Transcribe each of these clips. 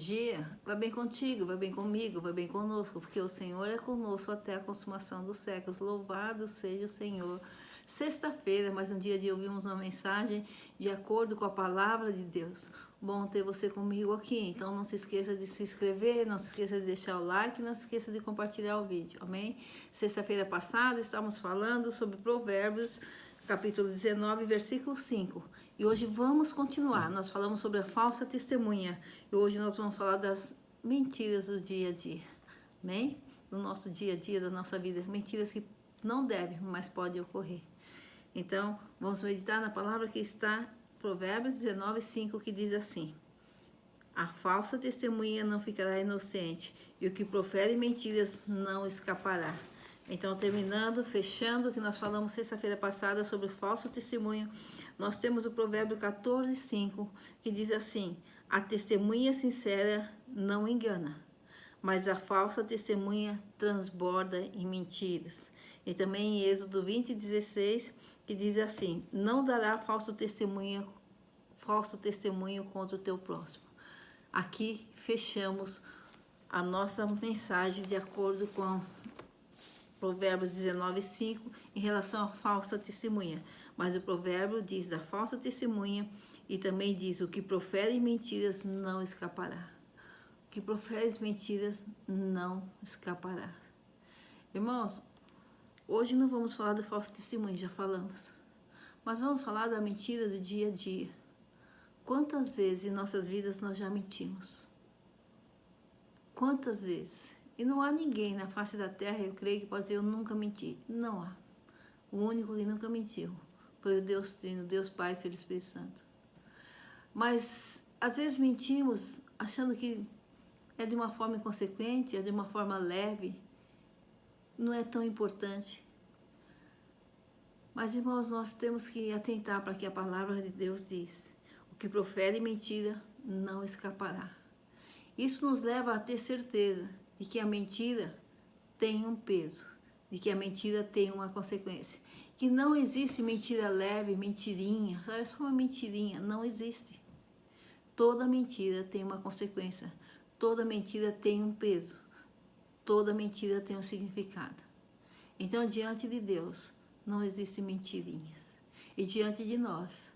dia, vai bem contigo, vai bem comigo, vai bem conosco, porque o Senhor é conosco até a consumação dos séculos. Louvado seja o Senhor. Sexta-feira, mais um dia de ouvirmos uma mensagem de acordo com a palavra de Deus. Bom ter você comigo aqui, então não se esqueça de se inscrever, não se esqueça de deixar o like, não se esqueça de compartilhar o vídeo, amém? Sexta-feira passada estávamos falando sobre Provérbios, capítulo 19, versículo 5. E hoje vamos continuar. Nós falamos sobre a falsa testemunha. E hoje nós vamos falar das mentiras do dia a dia. Amém? Do nosso dia a dia, da nossa vida. Mentiras que não devem, mas podem ocorrer. Então, vamos meditar na palavra que está em Provérbios 19, 5, que diz assim: a falsa testemunha não ficará inocente, e o que profere mentiras não escapará. Então, terminando, fechando o que nós falamos sexta-feira passada sobre o falso testemunho, nós temos o provérbio 14, 5, que diz assim: a testemunha sincera não engana, mas a falsa testemunha transborda em mentiras. E também em Êxodo 20, 16, que diz assim: não dará falso testemunho contra o teu próximo. Aqui fechamos a nossa mensagem de acordo com Provérbios 19, 5, em relação à falsa testemunha. Mas o provérbio diz da falsa testemunha e também diz: o que profere mentiras não escapará. O que profere mentiras não escapará. Irmãos, hoje não vamos falar do falso testemunho, já falamos. Mas vamos falar da mentira do dia a dia. Quantas vezes em nossas vidas nós já mentimos? Quantas vezes? E não há ninguém na face da terra, eu creio, que pode dizer: eu nunca menti. Não há. O único que nunca mentiu foi o Deus Trino, Deus Pai, Filho e Espírito Santo. Mas às vezes mentimos achando que é de uma forma inconsequente, é de uma forma leve, não é tão importante. Mas, irmãos, nós temos que atentar para que a palavra de Deus diz: o que profere mentira não escapará. Isso nos leva a ter certeza de que a mentira tem um peso, de que a mentira tem uma consequência. Que não existe mentira leve, mentirinha, sabe? É só uma mentirinha, não existe. Toda mentira tem uma consequência, toda mentira tem um peso, toda mentira tem um significado. Então, diante de Deus, não existem mentirinhas. E diante de nós,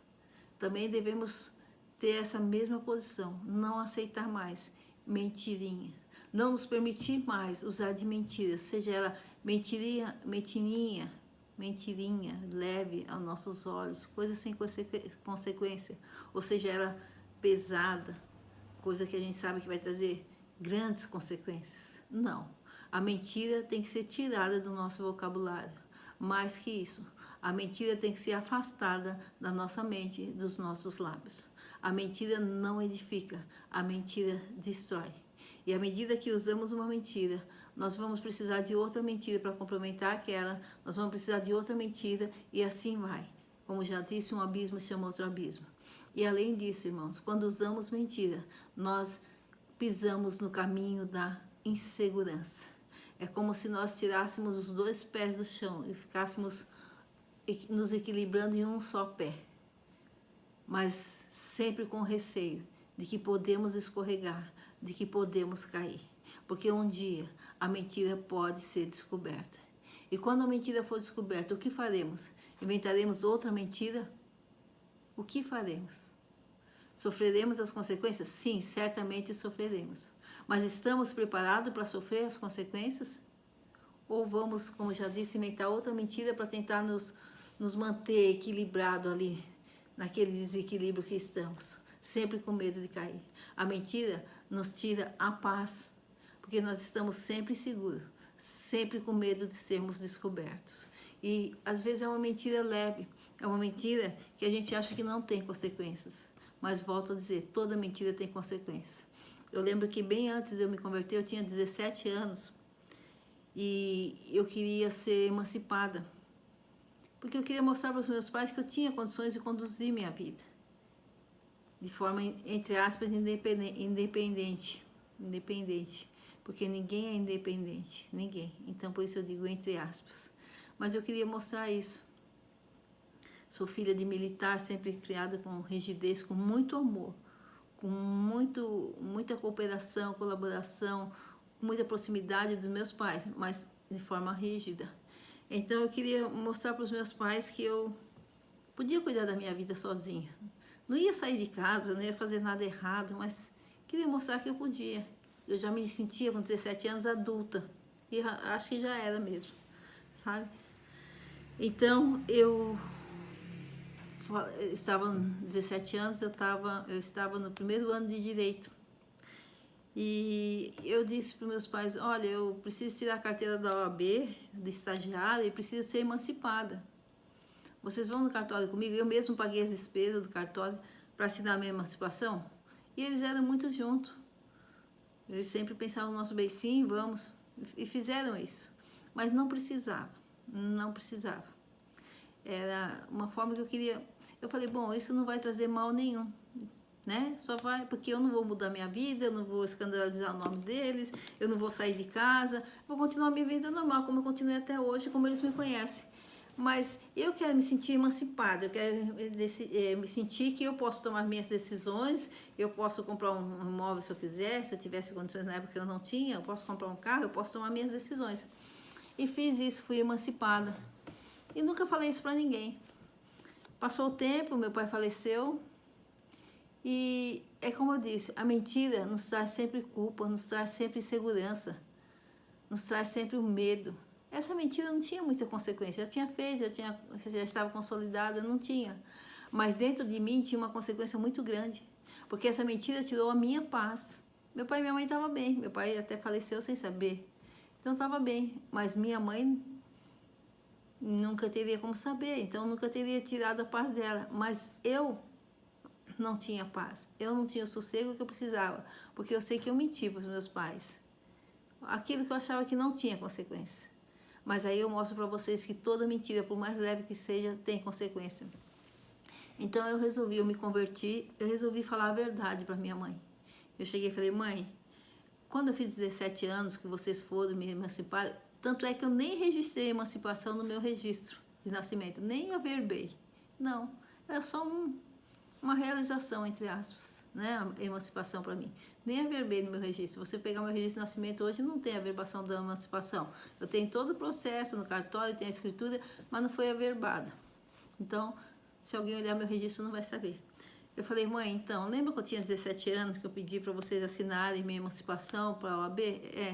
também devemos ter essa mesma posição, não aceitar mais mentirinha, não nos permitir mais usar de mentiras, seja ela mentirinha leve aos nossos olhos, coisa sem consequência, ou seja ela pesada, coisa que a gente sabe que vai trazer grandes consequências. Não, a mentira tem que ser tirada do nosso vocabulário. Mais que isso, a mentira tem que ser afastada da nossa mente, dos nossos lábios. A mentira não edifica, a mentira destrói. E à medida que usamos uma mentira, nós vamos precisar de outra mentira para complementar aquela, nós vamos precisar de outra mentira e assim vai. Como já disse, um abismo chama outro abismo. E além disso, irmãos, quando usamos mentira, nós pisamos no caminho da insegurança. É como se nós tirássemos os dois pés do chão e ficássemos nos equilibrando em um só pé, mas sempre com receio de que podemos escorregar, de que podemos cair, porque um dia a mentira pode ser descoberta. E quando a mentira for descoberta, o que faremos? Inventaremos outra mentira? O que faremos? Sofreremos as consequências? Sim, certamente sofreremos. Mas estamos preparados para sofrer as consequências? Ou vamos, como já disse, inventar outra mentira para tentar nos manter equilibrado ali, naquele desequilíbrio que estamos, sempre com medo de cair. A mentira nos tira a paz, porque nós estamos sempre seguros, sempre com medo de sermos descobertos. E às vezes é uma mentira leve, é uma mentira que a gente acha que não tem consequências. Mas volto a dizer, toda mentira tem consequências. Eu lembro que bem antes de eu me converter, eu tinha 17 anos e eu queria ser emancipada. Porque eu queria mostrar para os meus pais que eu tinha condições de conduzir minha vida. De forma, entre aspas, independente. Porque ninguém é independente, ninguém. Então, por isso eu digo entre aspas. Mas eu queria mostrar isso. Sou filha de militar, sempre criada com rigidez, com muito amor, com muita cooperação, colaboração, muita proximidade dos meus pais, mas de forma rígida. Então eu queria mostrar para os meus pais que eu podia cuidar da minha vida sozinha. Não ia sair de casa, não ia fazer nada errado, mas queria mostrar que eu podia. Eu já me sentia com 17 anos adulta, e acho que já era mesmo, sabe? Então eu estava com 17 anos, eu estava no primeiro ano de Direito. E eu disse para os meus pais, olha, eu preciso tirar a carteira da OAB, de estagiária, e preciso ser emancipada. Vocês vão no cartório comigo? Eu mesmo paguei as despesas do cartório para assinar a minha emancipação. E eles eram muito juntos. Eles sempre pensavam no nosso bem, sim, vamos. E fizeram isso. Mas não precisava, não precisava. Era uma forma que eu queria... Eu falei, bom, isso não vai trazer mal nenhum, né? Só vai, porque eu não vou mudar minha vida, eu não vou escandalizar o nome deles, eu não vou sair de casa, vou continuar minha vida normal, como eu continuei até hoje, como eles me conhecem. Mas eu quero me sentir emancipada, eu quero me sentir que eu posso tomar minhas decisões, eu posso comprar um imóvel se eu quiser, se eu tivesse condições na época que eu não tinha, eu posso comprar um carro, eu posso tomar minhas decisões. E fiz isso, fui emancipada. E nunca falei isso para ninguém. Passou o tempo, meu pai faleceu, e é como eu disse, a mentira nos traz sempre culpa, nos traz sempre insegurança, nos traz sempre o medo. Essa mentira não tinha muita consequência, já tinha feito, já estava consolidada, não tinha. Mas dentro de mim tinha uma consequência muito grande, porque essa mentira tirou a minha paz. Meu pai e minha mãe estavam bem, meu pai até faleceu sem saber, então estava bem, mas minha mãe nunca teria como saber, então nunca teria tirado a paz dela. Mas eu não tinha paz, eu não tinha o sossego que eu precisava, porque eu sei que eu menti para os meus pais, aquilo que eu achava que não tinha consequência. Mas aí eu mostro para vocês que toda mentira, por mais leve que seja, tem consequência. Então eu me converti, eu resolvi falar a verdade para minha mãe. Eu cheguei e falei, mãe, quando eu fiz 17 anos que vocês foram me emancipar, tanto é que eu nem registrei a emancipação no meu registro de nascimento, nem averbei. Não, era só uma realização, entre aspas, né? A emancipação para mim. Nem averbei no meu registro. Você pegar meu registro de nascimento hoje, não tem averbação da emancipação. Eu tenho todo o processo no cartório, tem a escritura, mas não foi averbada. Então, se alguém olhar meu registro, não vai saber. Eu falei, mãe, então, lembra que eu tinha 17 anos, que eu pedi para vocês assinarem minha emancipação para a OAB?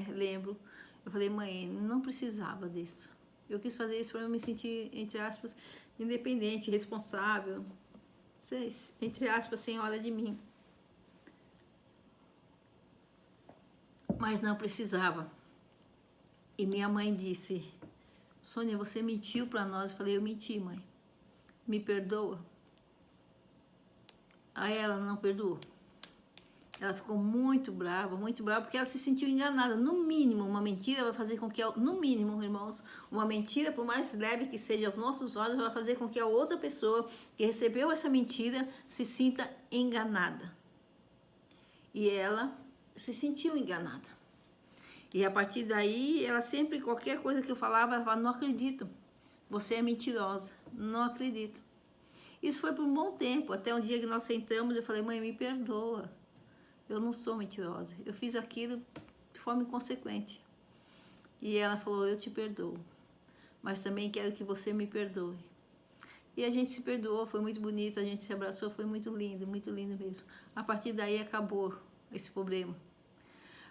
Lembro. Eu falei, mãe, não precisava disso. Eu quis fazer isso para eu me sentir, entre aspas, independente, responsável, entre aspas, senhora de mim. Mas não precisava. E minha mãe disse, Sônia, você mentiu para nós. Eu falei, eu menti, mãe. Me perdoa. Aí ela não perdoou. Ela ficou muito brava, porque ela se sentiu enganada. No mínimo, uma mentira vai fazer com que, no mínimo, irmãos, uma mentira, por mais leve que seja aos nossos olhos, vai fazer com que a outra pessoa que recebeu essa mentira se sinta enganada. E ela se sentiu enganada. E a partir daí, ela sempre, qualquer coisa que eu falava, ela falava, não acredito, você é mentirosa, não acredito. Isso foi por um bom tempo, até um dia que nós sentamos, eu falei, mãe, me perdoa. Eu não sou mentirosa, eu fiz aquilo de forma inconsequente. E ela falou, eu te perdoo, mas também quero que você me perdoe. E a gente se perdoou, foi muito bonito, a gente se abraçou, foi muito lindo mesmo. A partir daí acabou esse problema.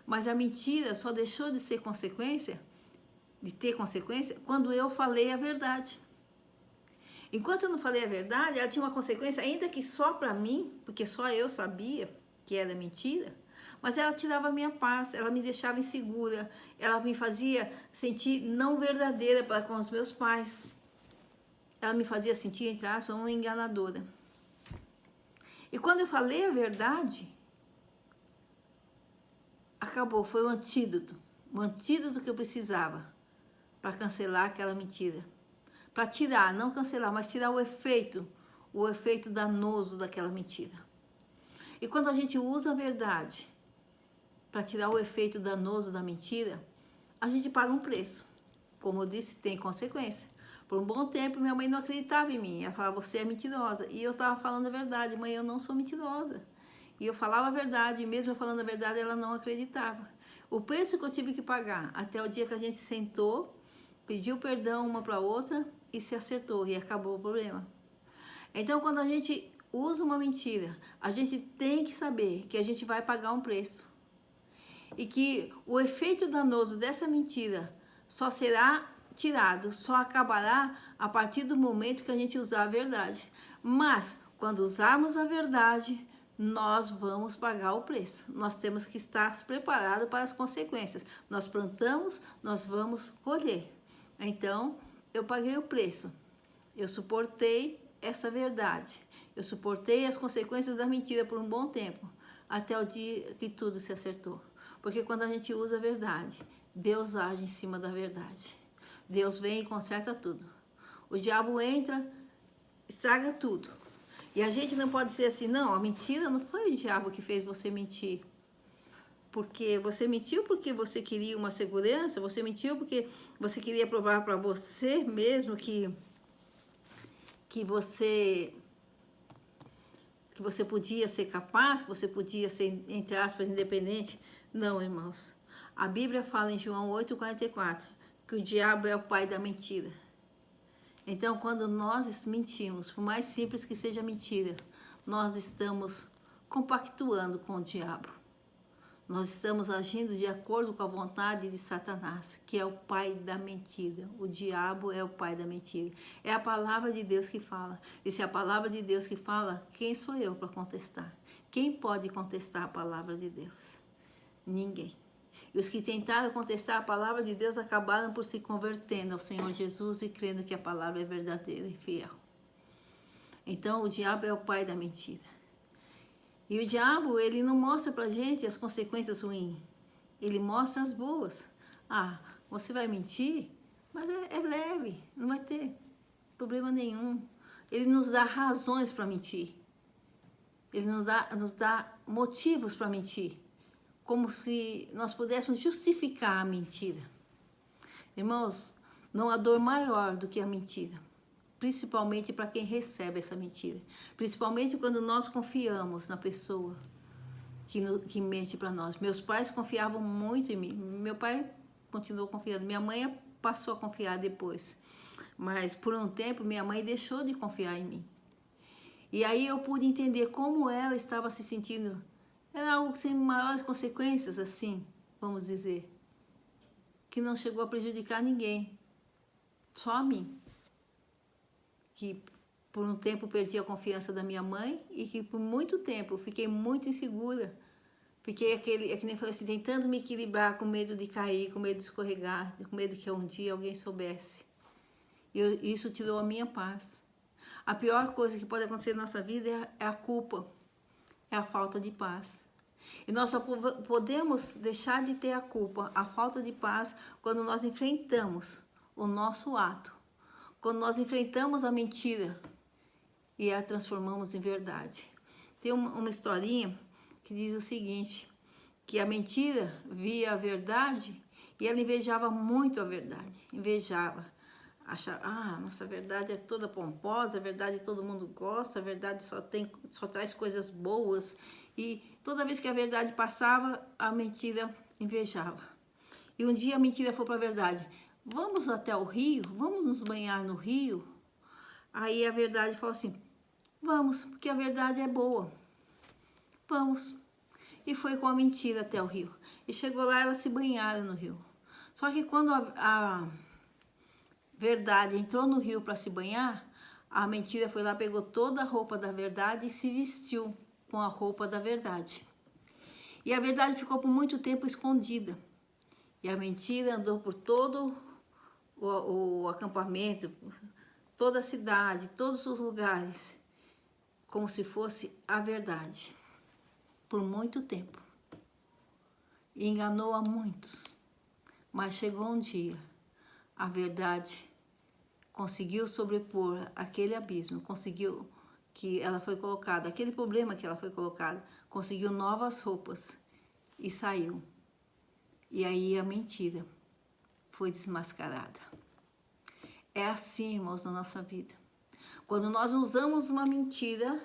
Mas a mentira só deixou de ser consequência, de ter consequência, quando eu falei a verdade. Enquanto eu não falei a verdade, ela tinha uma consequência, ainda que só para mim, porque só eu sabia que era mentira, mas ela tirava a minha paz, ela me deixava insegura, ela me fazia sentir não verdadeira para com os meus pais. Ela me fazia sentir, entre aspas, uma enganadora. E quando eu falei a verdade, acabou, foi o antídoto que eu precisava para cancelar aquela mentira. Para tirar, não cancelar, mas tirar o efeito danoso daquela mentira. E quando a gente usa a verdade para tirar o efeito danoso da mentira, a gente paga um preço. Como eu disse, tem consequência. Por um bom tempo, minha mãe não acreditava em mim. Ela falava, você é mentirosa. E eu estava falando a verdade, mãe, eu não sou mentirosa. E eu falava a verdade, e mesmo eu falando a verdade, ela não acreditava. O preço que eu tive que pagar, até o dia que a gente sentou, pediu perdão uma para a outra e se acertou, e acabou o problema. Então, quando a gente usa uma mentira, a gente tem que saber que a gente vai pagar um preço. E que o efeito danoso dessa mentira só será tirado, só acabará a partir do momento que a gente usar a verdade. Mas, quando usarmos a verdade, nós vamos pagar o preço. Nós temos que estar preparados para as consequências. Nós plantamos, nós vamos colher. Então, eu paguei o preço. Eu suportei essa verdade. Eu suportei as consequências da mentira por um bom tempo, até o dia que tudo se acertou. Porque quando a gente usa a verdade, Deus age em cima da verdade. Deus vem e conserta tudo. O diabo entra, estraga tudo. E a gente não pode ser assim, não, a mentira não foi o diabo que fez você mentir. Porque você mentiu porque você queria uma segurança, você mentiu porque você queria provar para você mesmo que você podia ser capaz, que você podia ser, entre aspas, independente. Não, irmãos. A Bíblia fala em João 8,44 que o diabo é o pai da mentira. Então, quando nós mentimos, por mais simples que seja a mentira, nós estamos compactuando com o diabo. Nós estamos agindo de acordo com a vontade de Satanás, que é o pai da mentira. O diabo é o pai da mentira. É a palavra de Deus que fala. E se é a palavra de Deus que fala, quem sou eu para contestar? Quem pode contestar a palavra de Deus? Ninguém. E os que tentaram contestar a palavra de Deus acabaram por se convertendo ao Senhor Jesus e crendo que a palavra é verdadeira e fiel. Então, o diabo é o pai da mentira. E o diabo, ele não mostra pra gente as consequências ruins. Ele mostra as boas. Ah, você vai mentir, mas é leve, não vai ter problema nenhum. Ele nos dá razões para mentir. Ele nos dá motivos para mentir. Como se nós pudéssemos justificar a mentira. Irmãos, não há dor maior do que a mentira. Principalmente para quem recebe essa mentira. Principalmente quando nós confiamos na pessoa que mente para nós. Meus pais confiavam muito em mim. Meu pai continuou confiando. Minha mãe passou a confiar depois. Mas por um tempo minha mãe deixou de confiar em mim. E aí eu pude entender como ela estava se sentindo. Era algo sem maiores consequências, assim, vamos dizer. Que não chegou a prejudicar ninguém. Só a mim. Que por um tempo perdi a confiança da minha mãe e que por muito tempo eu fiquei muito insegura. Fiquei que nem falei assim, tentando me equilibrar, com medo de cair, com medo de escorregar, com medo que um dia alguém soubesse. E isso tirou a minha paz. A pior coisa que pode acontecer na nossa vida é a culpa, é a falta de paz. E nós só podemos deixar de ter a culpa, a falta de paz, quando nós enfrentamos o nosso ato. Quando nós enfrentamos a mentira e a transformamos em verdade. Tem uma historinha que diz o seguinte, que a mentira via a verdade e ela invejava muito a verdade. Invejava. Achava, nossa verdade é toda pomposa, a verdade todo mundo gosta, a verdade só traz coisas boas. E toda vez que a verdade passava, a mentira invejava. E um dia a mentira foi para a verdade. Vamos até o rio? Vamos nos banhar no rio? Aí a verdade falou assim, vamos, porque a verdade é boa. Vamos. E foi com a mentira até o rio. E chegou lá, elas se banharam no rio. Só que quando a verdade entrou no rio para se banhar, a mentira foi lá, pegou toda a roupa da verdade e se vestiu com a roupa da verdade. E a verdade ficou por muito tempo escondida. E a mentira andou por todo o acampamento, toda a cidade, todos os lugares, como se fosse a verdade, por muito tempo. E enganou a muitos. Mas chegou um dia, a verdade conseguiu sobrepor aquele abismo, conseguiu que ela foi colocada, aquele problema que ela foi colocada, conseguiu novas roupas e saiu. E aí a mentira foi desmascarada. É assim, irmãos, na nossa vida. Quando nós usamos uma mentira,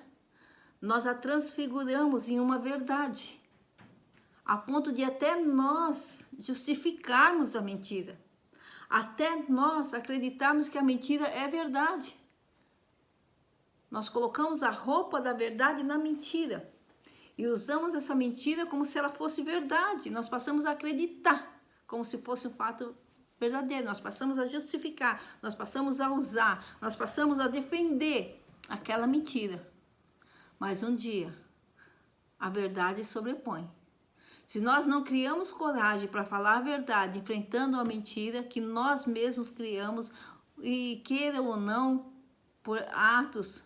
nós a transfiguramos em uma verdade, a ponto de até nós justificarmos a mentira, até nós acreditarmos que a mentira é verdade. Nós colocamos a roupa da verdade na mentira e usamos essa mentira como se ela fosse verdade. Nós passamos a acreditar como se fosse um fato verdadeiro. Nós passamos a justificar, nós passamos a usar, nós passamos a defender aquela mentira. Mas um dia a verdade sobrepõe. Se nós não criamos coragem para falar a verdade, enfrentando a mentira que nós mesmos criamos, e queira ou não, por atos,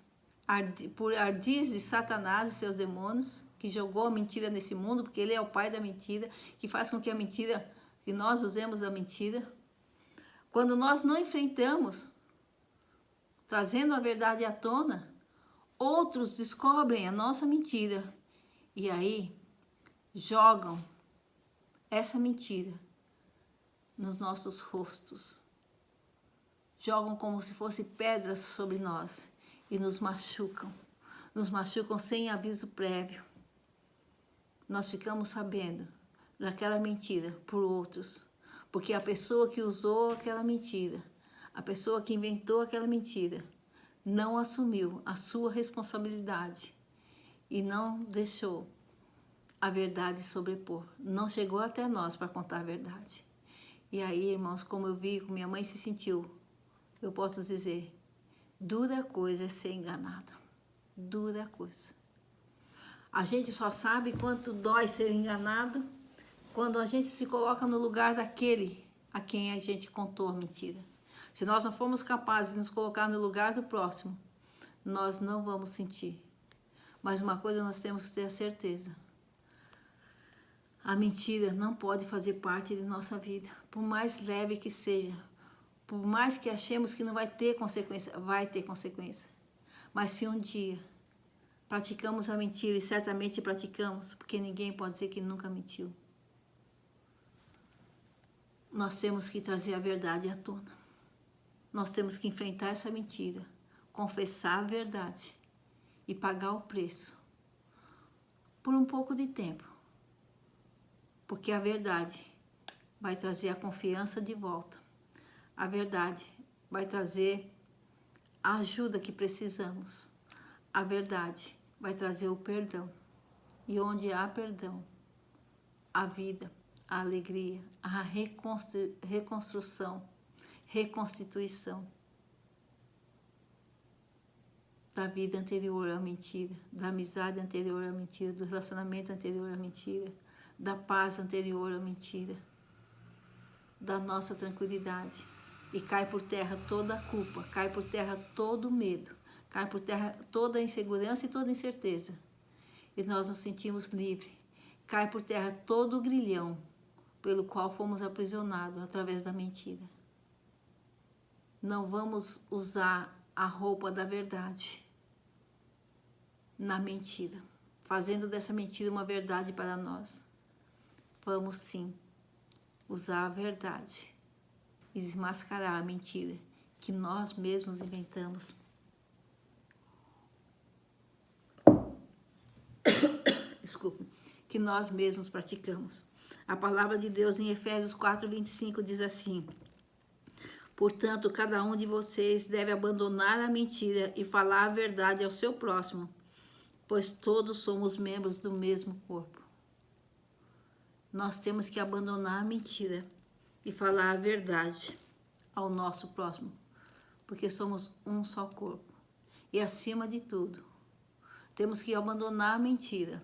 por ardis de Satanás e seus demônios, que jogou a mentira nesse mundo, porque ele é o pai da mentira, que faz com que a mentira, que nós usemos a mentira. Quando nós não enfrentamos, trazendo a verdade à tona, outros descobrem a nossa mentira e aí jogam essa mentira nos nossos rostos. Jogam como se fossem pedras sobre nós e nos machucam sem aviso prévio. Nós ficamos sabendo daquela mentira por outros, porque a pessoa que usou aquela mentira, a pessoa que inventou aquela mentira, não assumiu a sua responsabilidade e não deixou a verdade sobrepor. Não chegou até nós para contar a verdade. E aí, irmãos, como eu vi, como minha mãe se sentiu, eu posso dizer, dura coisa é ser enganado. Dura coisa. A gente só sabe quanto dói ser enganado quando a gente se coloca no lugar daquele a quem a gente contou a mentira. Se nós não formos capazes de nos colocar no lugar do próximo, nós não vamos sentir. Mas uma coisa nós temos que ter a certeza. A mentira não pode fazer parte de nossa vida, por mais leve que seja, por mais que achemos que não vai ter consequência, vai ter consequência. Mas se um dia praticamos a mentira, e certamente praticamos, porque ninguém pode dizer que nunca mentiu, nós temos que trazer a verdade à tona. Nós temos que enfrentar essa mentira, confessar a verdade e pagar o preço por um pouco de tempo. Porque a verdade vai trazer a confiança de volta. A verdade vai trazer a ajuda que precisamos. A verdade vai trazer o perdão. E onde há perdão, a vida, a alegria, a reconstrução, reconstituição da vida anterior à mentira, da amizade anterior à mentira, do relacionamento anterior à mentira, da paz anterior à mentira, da nossa tranquilidade. E cai por terra toda a culpa, cai por terra todo o medo, cai por terra toda a insegurança e toda a incerteza. E nós nos sentimos livres. Cai por terra todo o grilhão pelo qual fomos aprisionados através da mentira. Não vamos usar a roupa da verdade na mentira, fazendo dessa mentira uma verdade para nós. Vamos sim usar a verdade e desmascarar a mentira que nós mesmos inventamos. Desculpe, que nós mesmos praticamos. A palavra de Deus em Efésios 4:25 diz assim: portanto, cada um de vocês deve abandonar a mentira e falar a verdade ao seu próximo, pois todos somos membros do mesmo corpo. Nós temos que abandonar a mentira e falar a verdade ao nosso próximo, porque somos um só corpo. E acima de tudo, temos que abandonar a mentira.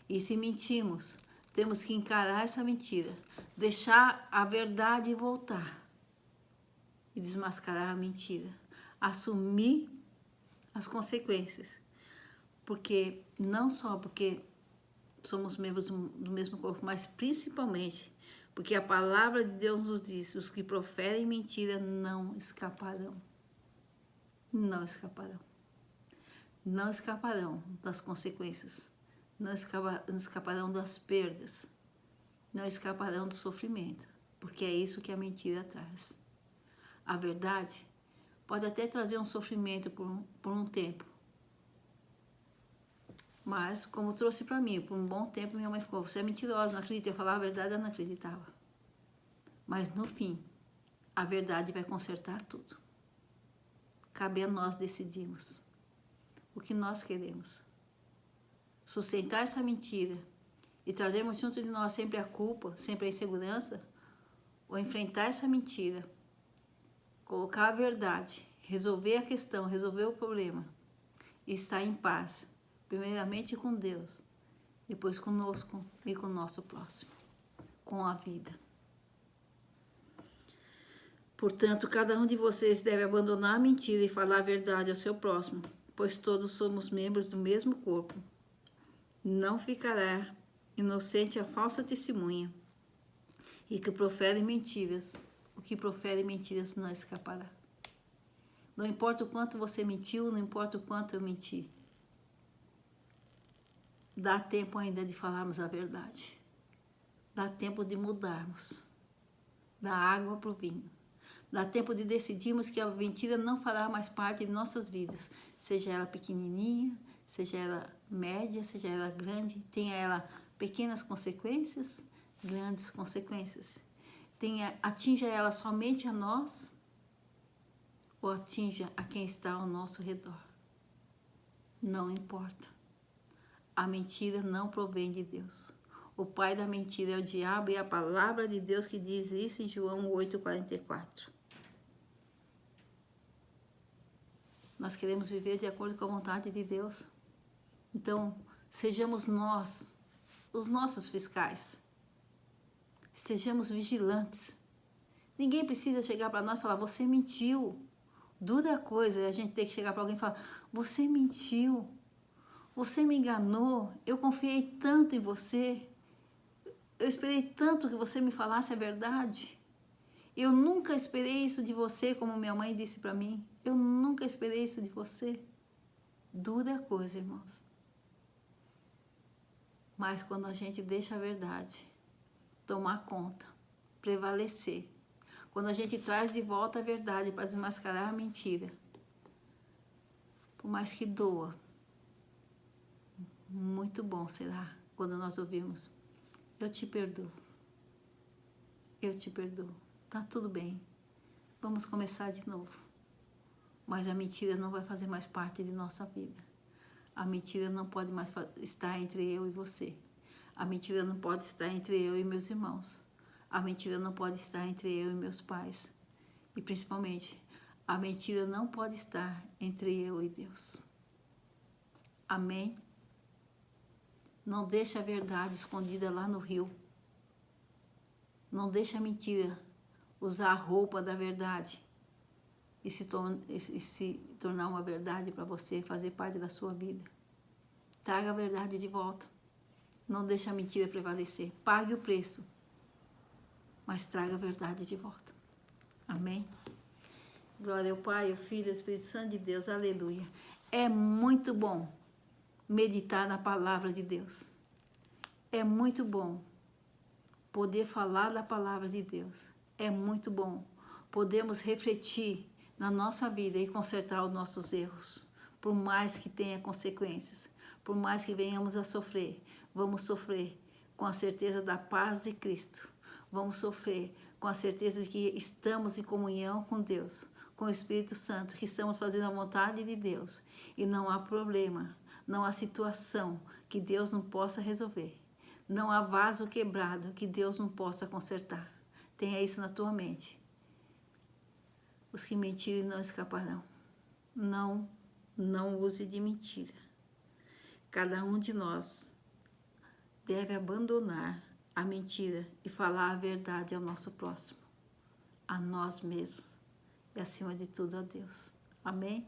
E se mentimos, temos que encarar essa mentira, deixar a verdade voltar e desmascarar a mentira, assumir as consequências, porque não só porque somos membros do mesmo corpo, mas principalmente porque a palavra de Deus nos diz: os que proferem mentira não escaparão. Não escaparão. Não escaparão das consequências. Não escaparão das perdas. Não escaparão do sofrimento. Porque é isso que a mentira traz. A verdade pode até trazer um sofrimento por um tempo. Mas, como trouxe para mim, por um bom tempo, minha mãe ficou, você é mentirosa, não acredita. Eu falava a verdade, ela não acreditava. Mas, no fim, a verdade vai consertar tudo. Cabe a nós decidirmos o que nós queremos. Sustentar essa mentira e trazermos junto de nós sempre a culpa, sempre a insegurança, ou enfrentar essa mentira, colocar a verdade, resolver a questão, resolver o problema e estar em paz, primeiramente com Deus, depois conosco e com o nosso próximo, com a vida. Portanto, cada um de vocês deve abandonar a mentira e falar a verdade ao seu próximo, pois todos somos membros do mesmo corpo. Não ficará inocente a falsa testemunha, e que profere mentiras. O que profere mentiras não escapará. Não importa o quanto você mentiu, não importa o quanto eu menti. Dá tempo ainda de falarmos a verdade. Dá tempo de mudarmos da água para o vinho. Dá tempo de decidirmos que a mentira não fará mais parte de nossas vidas, seja ela pequenininha, seja ela média, seja ela grande, tenha ela pequenas consequências, grandes consequências. Atinja ela somente a nós ou atinja a quem está ao nosso redor. Não importa. A mentira não provém de Deus. O pai da mentira é o diabo, e é a palavra de Deus que diz isso em João 8,44. Nós queremos viver de acordo com a vontade de Deus. Então, sejamos nós, os nossos fiscais. Estejamos vigilantes. Ninguém precisa chegar para nós e falar, você mentiu. Dura coisa é a gente ter que chegar para alguém e falar, você mentiu. Você me enganou. Eu confiei tanto em você. Eu esperei tanto que você me falasse a verdade. Eu nunca esperei isso de você, como minha mãe disse para mim. Eu nunca esperei isso de você. Dura coisa, irmãos. Mas quando a gente deixa a verdade tomar conta, prevalecer, quando a gente traz de volta a verdade para desmascarar a mentira, por mais que doa, muito bom será quando nós ouvimos, eu te perdoo, eu te perdoo, tá tudo bem, vamos começar de novo. Mas a mentira não vai fazer mais parte de nossa vida. A mentira não pode mais estar entre eu e você. A mentira não pode estar entre eu e meus irmãos. A mentira não pode estar entre eu e meus pais. E principalmente, a mentira não pode estar entre eu e Deus. Amém? Não deixa a verdade escondida lá no rio. Não deixa a mentira usar a roupa da verdade e se tornar uma verdade para você, fazer parte da sua vida. Traga a verdade de volta. Não deixe a mentira prevalecer. Pague o preço, mas traga a verdade de volta. Amém? Glória ao Pai, ao Filho e ao Espírito Santo de Deus. Aleluia. É muito bom meditar na palavra de Deus. É muito bom poder falar da palavra de Deus. É muito bom podermos refletir na nossa vida e consertar os nossos erros, por mais que tenha consequências, por mais que venhamos a sofrer, vamos sofrer com a certeza da paz de Cristo, vamos sofrer com a certeza de que estamos em comunhão com Deus, com o Espírito Santo, que estamos fazendo a vontade de Deus, e não há problema, não há situação que Deus não possa resolver, não há vaso quebrado que Deus não possa consertar. Tenha isso na tua mente. Os que mentirem não escaparão. Não use de mentira. Cada um de nós deve abandonar a mentira e falar a verdade ao nosso próximo, a nós mesmos e, acima de tudo, a Deus. Amém?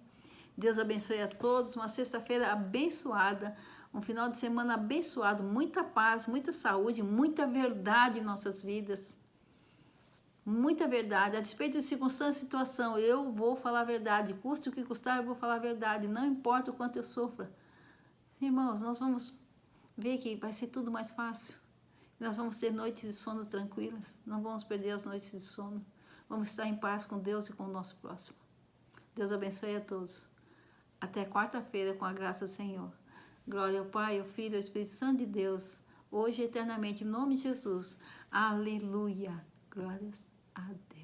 Deus abençoe a todos. Uma sexta-feira abençoada, um final de semana abençoado, muita paz, muita saúde, muita verdade em nossas vidas. Muita verdade, a despeito de circunstância e situação, eu vou falar a verdade, custe o que custar, eu vou falar a verdade, não importa o quanto eu sofra. Irmãos, nós vamos ver que vai ser tudo mais fácil, nós vamos ter noites de sono tranquilas, não vamos perder as noites de sono, vamos estar em paz com Deus e com o nosso próximo. Deus abençoe a todos. Até quarta-feira, com a graça do Senhor. Glória ao Pai, ao Filho e ao Espírito Santo de Deus, hoje e eternamente, em nome de Jesus. Aleluia. Glórias a Deus.